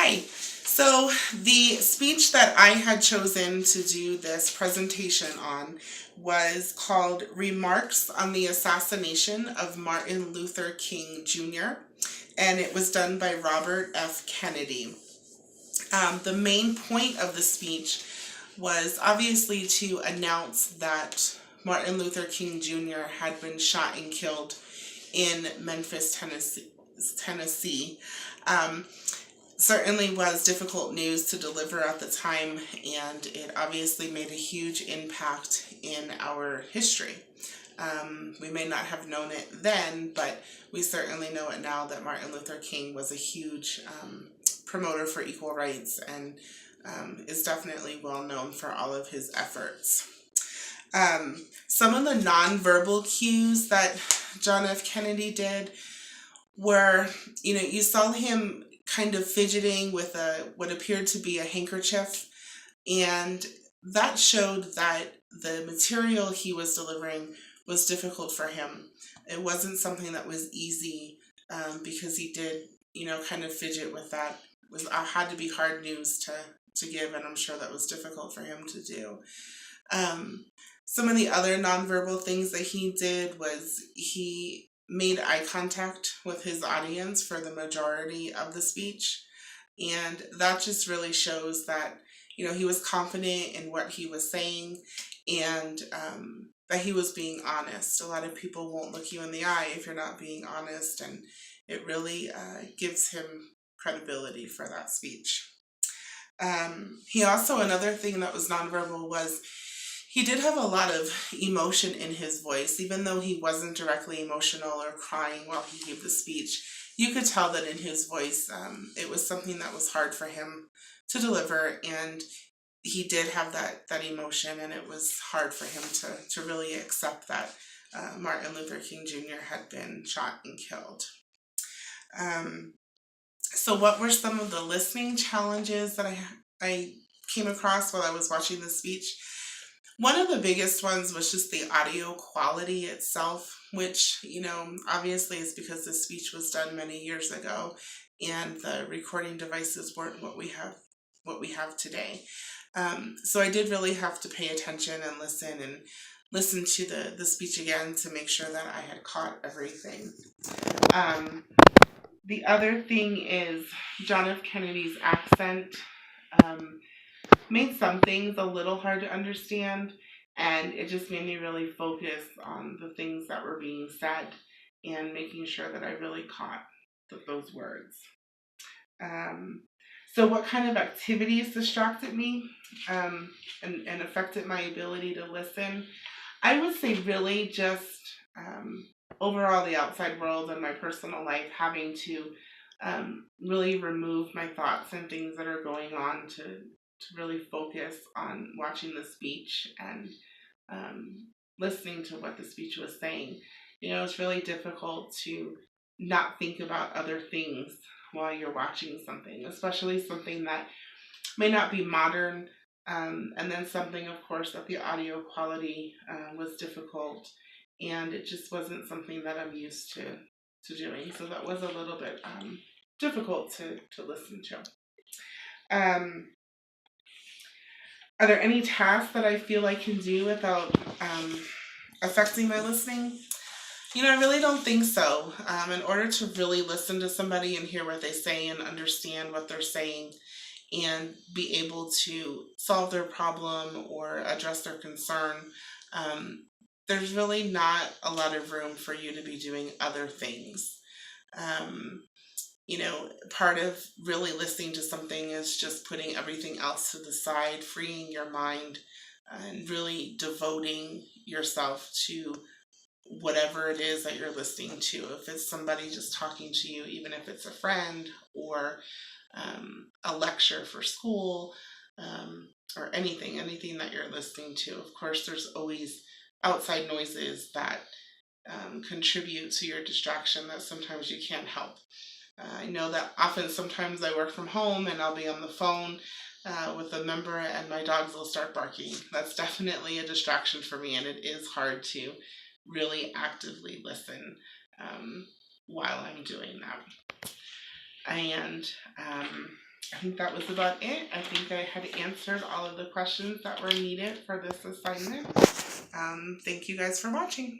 Hi. So, the speech that I had chosen to do this presentation on was called Remarks on the Assassination of Martin Luther King Jr., and it was done by Robert F. Kennedy. The main point of the speech was obviously to announce that Martin Luther King Jr. had been shot and killed in Memphis, Tennessee. Um, Certainly was difficult news to deliver at the time, and it obviously made a huge impact in our history. We may not have known it then, but we certainly know it now that Martin Luther King was a huge promoter for equal rights and is definitely well known for all of his efforts. Some of the nonverbal cues that John F. Kennedy did were, you saw him kind of fidgeting with what appeared to be a handkerchief, and that showed that the material he was delivering was difficult for him. It wasn't something that was easy, because he did, kind of fidget with that. It was had to be hard news to give, and I'm sure that was difficult for him to do. Um, some of the other nonverbal things that he did was he made eye contact with his audience for the majority of the speech. And that just really shows that, he was confident in what he was saying, and that he was being honest. A lot of people won't look you in the eye if you're not being honest, and it really gives him credibility for that speech. He also, another thing that was nonverbal was he did have a lot of emotion in his voice, even though he wasn't directly emotional or crying while he gave the speech. You could tell that in his voice, it was something that was hard for him to deliver, and he did have that emotion, and it was hard for him to really accept that Martin Luther King Jr. had been shot and killed. So, what were some of the listening challenges that I came across while I was watching the speech? One of the biggest ones was just the audio quality itself, which, obviously is because the speech was done many years ago and the recording devices weren't what we have today. So I did really have to pay attention and listen to the speech again to make sure that I had caught everything. Um, the other thing is John F. Kennedy's accent. Um, Made some things a little hard to understand, and it just made me really focus on the things that were being said and making sure that I really caught those words. Um, so, what kind of activities distracted me and affected my ability to listen? I would say, really, just um, overall the outside world and my personal life, having to really remove my thoughts and things that are going on to really focus on watching the speech and listening to what the speech was saying. It's really difficult to not think about other things while you're watching something, especially something that may not be modern. And then something, of course, that the audio quality was difficult, and it just wasn't something that I'm used to doing. So that was a little bit difficult to listen to. Um, are there any tasks that I feel I can do without affecting my listening? I really don't think so. In order to really listen to somebody and hear what they say and understand what they're saying and be able to solve their problem or address their concern, um, there's really not a lot of room for you to be doing other things. Um, Part of really listening to something is just putting everything else to the side, freeing your mind, and really devoting yourself to whatever it is that you're listening to. If it's somebody just talking to you, even if it's a friend or a lecture for school, or anything that you're listening to. Of course, there's always outside noises that contribute to your distraction that sometimes you can't help. I know that often sometimes I work from home and I'll be on the phone with a member and my dogs will start barking. That's definitely a distraction for me, and it is hard to really actively listen while I'm doing that. And I think that was about it. I think I had answered all of the questions that were needed for this assignment. Thank you guys for watching.